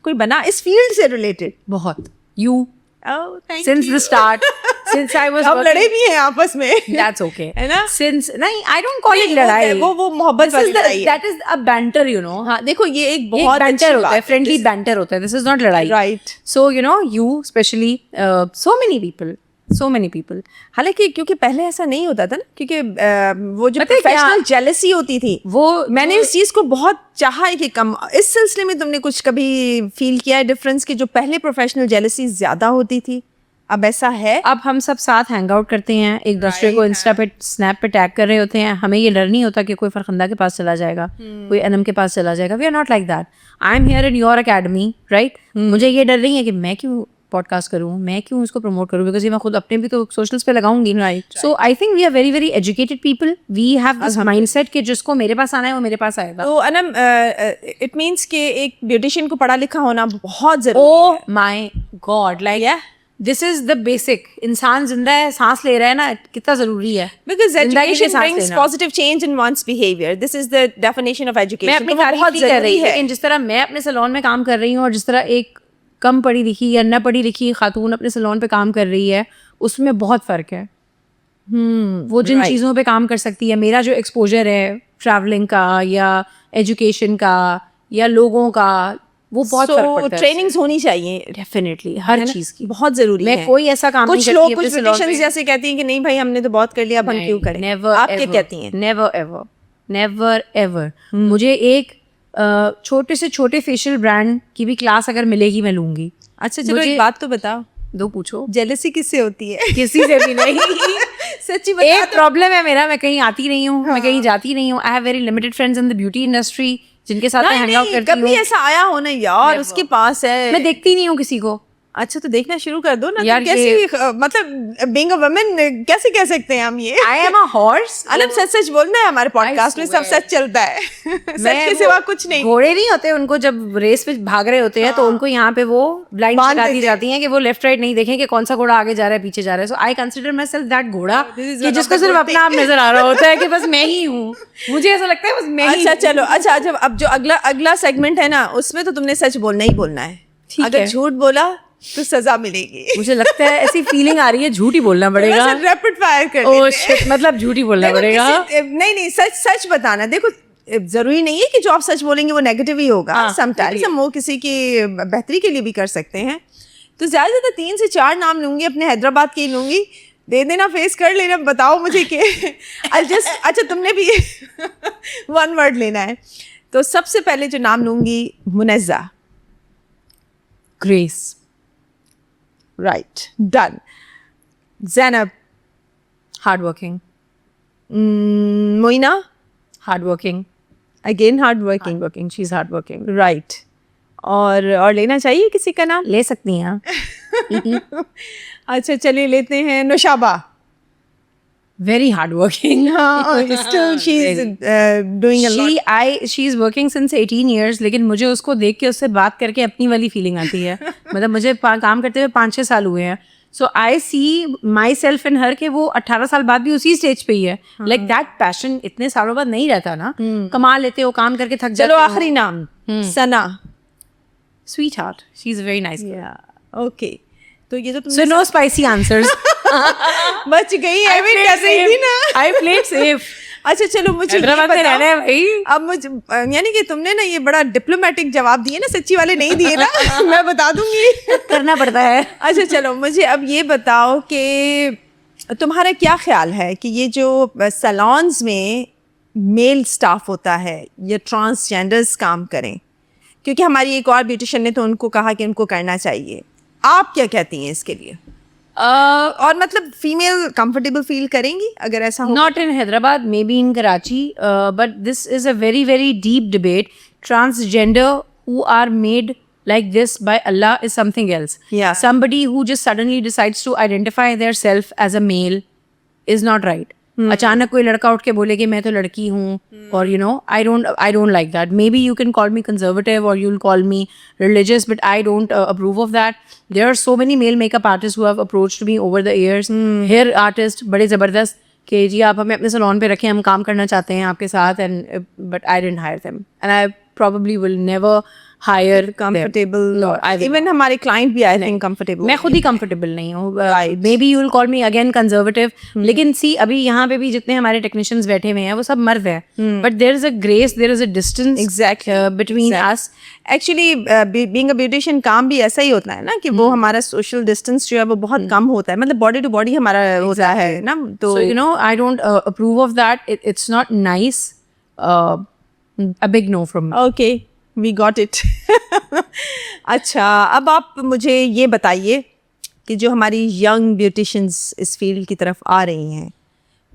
कोई बना इस फील्ड से रिलेटेड? बहुत। You Oh, thank since you. the start, since I was हम working, लड़े भी हैं आपस में। that's okay. है ना? Since नहीं, I don't call it नहीं, लड़ाई। वो मोहब्बत This वाली is the लड़ाई है। that is a banter, you know. हाँ, देखो ये एक एक बहुत अच्छी banter होता है, बात friendly banter होता है. This is not लड़ाई. Right. So you know, you especially, so many people. हालांकि क्योंकि पहले ऐसा नहीं होता था ना, क्योंकि वो जो पता है क्या? प्रोफेशनल जेलसी होती थी, वो मैंने इस चीज को बहुत चाहा है कि कम। इस सिलसिले में तुमने कुछ कभी फील किया है डिफरेंस कि जो पहले प्रोफेशनल जेलसी ज्यादा होती थी, अब ऐसा है? अब हम सब साथ हैंग आउट करते हैं, एक दूसरे को इंस्टा पे स्नैप पे टैग कर रहे होते हैं। हमें ये डर नहीं होता कि कोई फरखंदा के पास चला जाएगा, कोई अनम के पास चला जाएगा। We are not like that. I am here in your academy, right? मुझे ये डर नहीं है कि मैं क्यों पॉडकास्ट करूँ, मैं क्यों इसको प्रमोट करूँ, बिकॉज ये मैं खुद अपने भी तो सोशल्स पे लगाऊंगी। Right. So I think we are very very educated people. We have this mindset कि जिसको मेरे पास आना है वो मेरे पास आएगा। तो अनम, इट मीन्स कि एक ब्यूटिशियन को पढ़ा लिखा होना बहुत जरूरी ओ है। My god, like this is the basic. इंसान जिंदा है, सांस ले रहा है ना, कितना जरूरी है। Because जिंदगी के education सांस brings लेना। positive change in one's behavior. This is the definition of education. मैं अपनी तो वो तारीफ बहुत नहीं कर रही, जरूरी है। लेकिन जिस तरह मैं अपने सलोन में काम कर रही हूँ और जिस तरह एक कम पढ़ी लिखी या न पढ़ी लिखी खातून अपने सलोन पे काम कर रही है, उसमें बहुत फ़र्क है। वो जिन right. चीज़ों पे काम कर सकती है, मेरा जो एक्सपोजर है ट्रैवलिंग का या एजुकेशन का या लोगों का, वो बहुत फर्क पड़ता है। ट्रेनिंग्स होनी चाहिए डेफिनेटली हर चीज़ की बहुत जरूरी मैं है। कोई ऐसा काम कुछ नहीं करती लोग, अपने कुछ salon ब्यूटिशियंस में। जैसे कहती हैं कि नहीं भाई हमने तो बहुत कर लिया, अब हम क्यों करें? नेवर आप क्या कहती हैं? Never ever. मुझे एक छोटे से छोटे फेशियल ब्रांड की भी क्लास अगर मिलेगी मैं लूंगी। अच्छा चलो, मुझे- एक बात तो बताओ, दो पूछो। जेलसी किससे होती है? किसी से भी नहीं। सच्ची बता एक दो। प्रॉब्लम है मेरा, मैं कहीं आती नहीं हूँ, मैं कहीं जाती नहीं हूँ। I have very limited friends in the beauty industry जिनके साथ मैं हैंग आउट नहीं, करती कभी हूँ। ऐसा आया हो ना यार, उसके पास है। मैं देखती नहीं हूँ किसी को। अच्छा तो देखना शुरू कर दो ना। यार तो कैसी मतलब बीइंग अ वुमन कैसे कह सकते हैं हम ये? I am a horse. अलम सच सच बोलना है, हमारे पॉडकास्ट में सब swear. सच चलता है। सच के सिवा कुछ नहीं। घोड़े नहीं होते, उनको जब रेस पे भाग रहे होते हैं तो उनको यहाँ पे वो ब्लाइंड बांध लगा दी देते जाती हैं कि वो लेफ्ट राइट नहीं देखें कि कौन सा घोड़ा आगे जा रहा है पीछे जा रहा है। So I consider myself that घोड़ा This is कि one of जिसको the सिर्फ good अपना आप नजर आ रहा होता है कि बस मैं ही हूँ। मुझे ऐसा लगता है बस मैं ही अच्छा हूँ। चलो, अच्छा जब अब जो अगला सेगमेंट है ना, उसमें तो तुमने सच बोलना ही बोलना है। ठीक अगर है। झूठ बोला तो सजा मिलेगी। मुझे लगता है ऐसी फीलिंग आ रही है झूठ ही बोलना पड़ेगा। रैपिड फायर कर ओह लेते हैं। शिट, मतलब झूठ ही बोलना देखो, पड़ेगा। नहीं सच बताना। देखो जरूरी नहीं है कि जो आप सच बोलेंगे वो नेगेटिव ही होगा। हाँ, समटाइम्स हम वो किसी की बेहतरी के लिए भी कर सकते हैं। तो ज्यादा से 3 से 4 नाम लूंगी, अपने हैदराबाद की लूंगी, दे देना, फेस कर लेना, बताओ मुझे कि अच्छा तुमने भी 1 वर्ड लेना है। तो सबसे पहले जो नाम लूंगी, Munazza. Grace. Right, done. Zainab. Hard working. Moina. Hard working. Again hard working. Working, she is hard working. Right. और लेना चाहिए किसी का नाम? ले सकती हैं। अच्छा चलिए लेते हैं Naushaba. Very hardworking. Still she's doing a lot. She is working since 18 years, लेकिन मुझे उसको देख के उससे बात करके अपनी वाली फीलिंग आती है। मतलब मुझे काम करते हुए 5-6 साल हुए हैं। So I see myself in her कि वो 18 साल बाद भी उसी स्टेज पे ही है. Like that passion इतने सालों बाद नहीं रहता ना. कमा लेते हो, काम करके थक जाते चलो हो. आखिरी नाम सना. Sweetheart. She's a very nice girl. Okay, तो ये तो So तुमने no spicy answers. बच गई. I mean, कर रही थी ना. I played safe. अच्छा चलो मुझे ये हैदराबाद में रहना है बताओ. भाई. अब मुझे यानी कि तुमने ना ये बड़ा डिप्लोमेटिक जवाब दिए ना, सच्ची वाले नहीं दिए ना. मैं बता दूंगी. करना पड़ता है. अच्छा चलो मुझे अब ये बताओ कि तुम्हारा क्या ख्याल है कि ये जो सैलॉन्स में मेल स्टाफ होता है या ट्रांसजेंडर्स काम करें, क्योंकि हमारी एक और ब्यूटिशियन ने तो उनको कहा कि उनको करना चाहिए, आप क्या कहती हैं इसके लिए? और मतलब फीमेल कंफर्टेबल फील करेंगी अगर ऐसा हो? Not in Hyderabad, maybe in Karachi, but this is a very, very deep debate. Transgender who are made like this by Allah is something else. Yeah. Somebody who just suddenly decides to identify their self as a male is not right. अचानक कोई लड़का उठ के बोले कि मैं तो लड़की हूँ, और you know, I don't like that. Maybe you can call me conservative or you'll call me religious, but I don't approve of that. There are so many male makeup artists who have approached me over the years. Hair artists बड़े ज़बरदस्त कि जी आप हमें अपने salon पे रखें, हम काम करना चाहते हैं आपके साथ, and but I didn't hire them, and I probably will never hire comfortable. No, I will even हमारे क्लाइंट भी आई थिंक कंफर्टेबल. मैं खुद ही कंफर्टेबल नहीं हूँ. May be you will call me again conservative, लेकिन सी अभी यहाँ पे भी जितने हमारे टेक्नीशियंस बैठे हुए हैं वो सब मर्द हैं, but there is a grace, there is a distance Exactly. Between us. Actually being a beautician काम भी ऐसा ही होता है ना कि वो हमारा सोशल डिस्टेंस जो है वो बहुत कम होता है, मतलब बॉडी टू बॉडी हमारा होता है ना. तो So you know, I don't approve of that. It's not nice. A big no from me. Okay, we got it. अच्छा, अब आप मुझे ये बताइए कि जो हमारी यंग ब्यूटिशियंस इस फील्ड की तरफ आ रही हैं,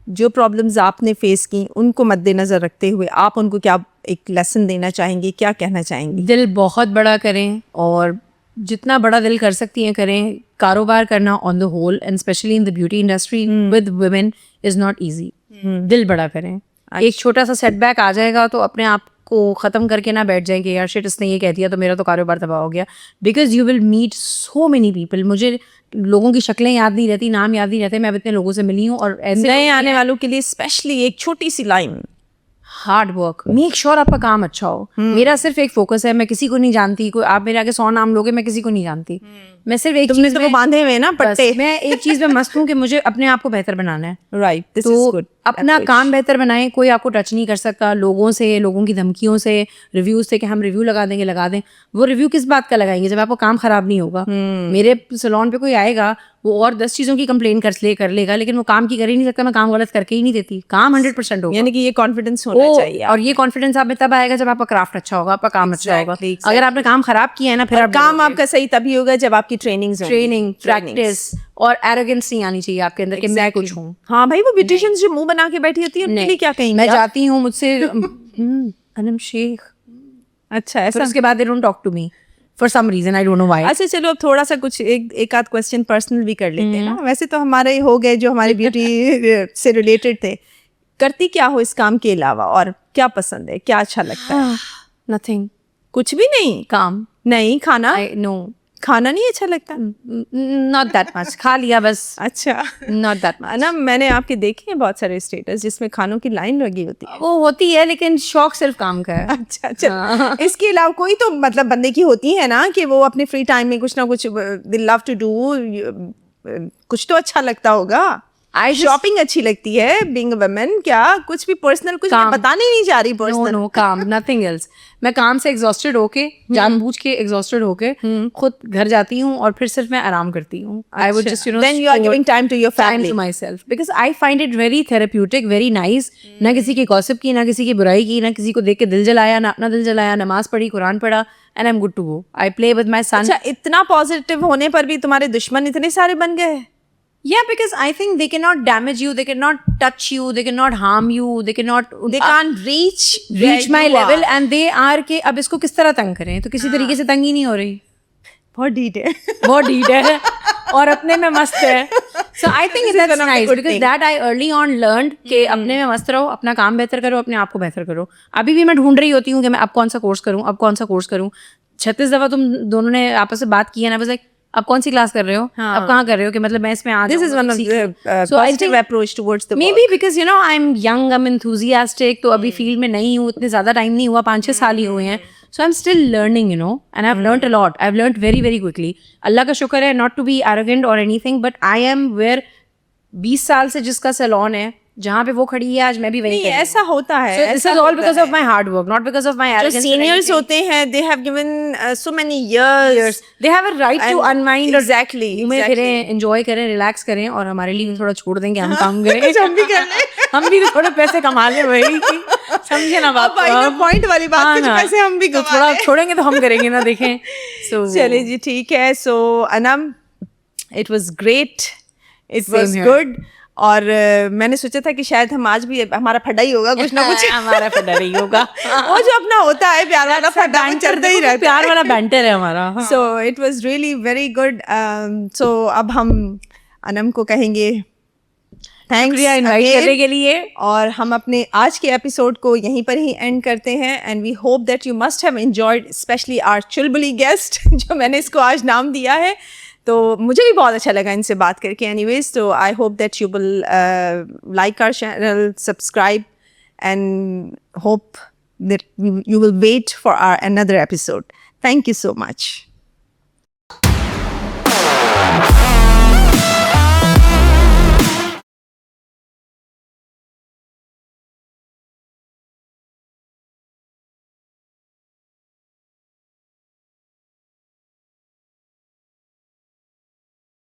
जो प्रॉब्लम्स आपने फेस की उनको मद्देनज़र रखते हुए आप उनको क्या एक लेसन देना चाहेंगी, क्या कहना चाहेंगी? दिल बहुत बड़ा करें, और जितना बड़ा दिल कर सकती हैं करें. कारोबार करना on the whole and specially in the beauty industry with women is not easy. दिल बड़ा करें. एक छोटा सा सेटबैक आ जाएगा तो अपने आप को ख़त्म करके ना बैठ जाएंगे यार शिट इसने ये कह दिया तो मेरा तो कारोबार तबाह हो गया. Because you will meet so many people. मुझे लोगों की शक्लें याद नहीं रहती, नाम याद नहीं रहते. मैं अब इतने लोगों से मिली हूँ, और ऐसे नए आने वालों के लिए स्पेशली एक छोटी सी line. Hard work, make sure आपका काम अच्छा हो. मेरा सिर्फ एक फोकस है, मैं किसी को नहीं जानती. कोई आप मेरे आगे 100 नाम लोगे, मैं किसी को नहीं जानती. मैं सिर्फ एक तुमने चीज तो में वो बांधे हुए ना बस, पट्टे. मैं एक चीज में मस्त हूँ कि मुझे अपने आप को बेहतर बनाना है. राइट, दिस इज तो गुड. अपना काम बेहतर बनाएं. कोई आपको टच नहीं कर सकता लोगों से, लोगों की धमकियों से, रिव्यूज से कि हम रिव्यू लगा देंगे, लगा दें. वो रिव्यू किस बात का लगाएंगे जब आपका काम खराब नहीं होगा. मेरे सैलून पे कोई आएगा वो और 10 चीजों की कंप्लेन कर लेगा, लेकिन वो काम की कर ही नहीं सकता. मैं काम गलत करके ही नहीं देती. काम 100% होगा. यानी कि ये कॉन्फिडेंस होना चाहिए. और ये कॉन्फिडेंस आप में तब आएगा जब आपका क्राफ्ट अच्छा होगा, आपका काम अच्छा होगा. Exactly. अगर आपने काम खराब किया है ना, फिर और आप काम आपका सही तभी होगा जब आपकी ट्रेनिंग प्रैक्टिस और एरोगेंस नहीं आनी चाहिए आपके अंदर कि मैं कुछ हूँ. हाँ भाई, वो ब्यूटिशियंस जो मुंह बना के बैठी होती है उनके लिए क्या कहेंगे? मैं जाती हूँ मुझसे अनम शेख, अच्छा फिर ऐसा. उसके बाद they don't talk to me for some reason, I don't know why. अच्छा चलो अब थोड़ा सा कुछ एक आध क्वेश्चन पर्सनल भी कर लेते हैं ना. वैसे तो हमारे हो गए जो हमारी ब्यूटी से रिलेटेड थे. करती क्या हो इस काम के अलावा, और क्या पसंद है, क्या अच्छा लगता है? नथिंग. कुछ भी नहीं? काम नहीं. खाना नहीं अच्छा लगता? Not that much. खा लिया बस. अच्छा. Not that much. ना मैंने आपके देखे हैं बहुत सारे स्टेटस जिसमें खानों की लाइन लगी होती है. वो होती है, लेकिन शौक सिर्फ काम का है. अच्छा अच्छा. इसके अलावा कोई तो मतलब बंदे की होती है ना कि वो अपने फ्री टाइम में कुछ ना कुछ दे लव टू डू. कुछ तो अच्छा लगता होगा. शॉपिंग अच्छी लगती है बीइंग अ वुमन. क्या कुछ भी पर्सनल कुछ काम. बताने नहीं जा रही पर्सनल. नो काम, नथिंग एल्स. मैं काम से एग्जॉस्टेड होके, जानबूझ के एग्जॉस्टेड होके खुद घर जाती हूँ और फिर सिर्फ मैं आराम करती हूँ. I would just then you are giving time to your family. to myself because I find it very therapeutic, very nice. ना किसी की गॉसिप की, ना किसी की बुराई की, ना किसी को देख के दिल जलाया, ना अपना दिल जलाया. नमाज पढ़ी, कुरान पढ़ा, and I'm good to go. I play with my son. अच्छा, इतना पॉजिटिव होने पर भी तुम्हारे दुश्मन इतने सारे बन गए? Yeah, because I think they cannot damage you, they cannot touch you, they cannot harm you, they can't reach my level, and they are कि अब इसको किस तरह तंग करें. तो किसी तरीके से तंग ही नहीं हो रही. बहुत ढीठ है. बहुत ढीठ है और अपने में मस्त है. So I think that's nice because that I early on learned कि अपने में मस्त रहो, अपना काम बेहतर करो, अपने आप को बेहतर करो. अभी भी मैं ढूंढ रही होती हूँ कि मैं अब कौन सा कोर्स करूँ. 36 दफा तुम दोनों ने आपस में बात की है ना, बस आप कौन सी क्लास कर रहे हो, हाँ. आप कहाँ कर रहे हो, कि मतलब मैं इसमें आ This is one of the So I positive think approach towards the maybe work. because you know I'm young, I'm enthusiastic, तो अभी फील्ड में नहीं हूँ, इतने ज़्यादा टाइम नहीं हुआ, 5-6 साल ही हुए हैं. So I'm still learning, you know, and I've learned a lot. I've learned very very quickly. अल्लाह का शुक्र है, not to be arrogant or anything, but I am where 20 साल से जिसका सैलून है, जहाँ पे वो खड़ी है, आज मैं भी वहीं नहीं, खड़ी हूँ. ऐसा होता है. So this ऐसा is all होता because है. of my hard work, not because of my जो arrogance. or seniors anything. होते हैं, they have given so many years. They have a right to And unwind. exactly, घूमें exactly. फिरें, enjoy करें, relax करें, और हमारे लिए थोड़ा छोड़ देंगे, हम काम करें. हम भी कर लें. हम भी थोड़े पैसे कमा लें, वही कि समझे ना बात. अब भाई ना point वाली बात, हाँ कुछ ना. पैसे हम भी तो कमा थोड़ा लें. छोड़ेंगे तो हम करेंगे ना, देखें. So चलिए जी, ठीक है. So Anam, it was great. It Same was here. good. और मैंने सोचा था कि शायद हम आज भी हमारा फड्डा ही होगा, कुछ ना कुछ. हमारा फड्डा नहीं होगा. वो जो अपना होता है प्यार वाला फड्डा, वो चलता ही रहता है. प्यार वाला बैंटर है हमारा. So it was really very good. So अब हम अनम को कहेंगे थैंक्स शुक्रिया इनवाइट करने के लिए. और हम अपने आज के एपिसोड को यहीं पर ही एंड करते हैं. And we hope that you must have enjoyed, specially our चुलबुली गेस्ट, जो मैंने इसको आज नाम दिया है. तो मुझे भी बहुत अच्छा लगा इनसे बात करके. एनीवेज, तो I hope that you will like our channel, subscribe, and hope that you will wait for our another episode. Thank you so much.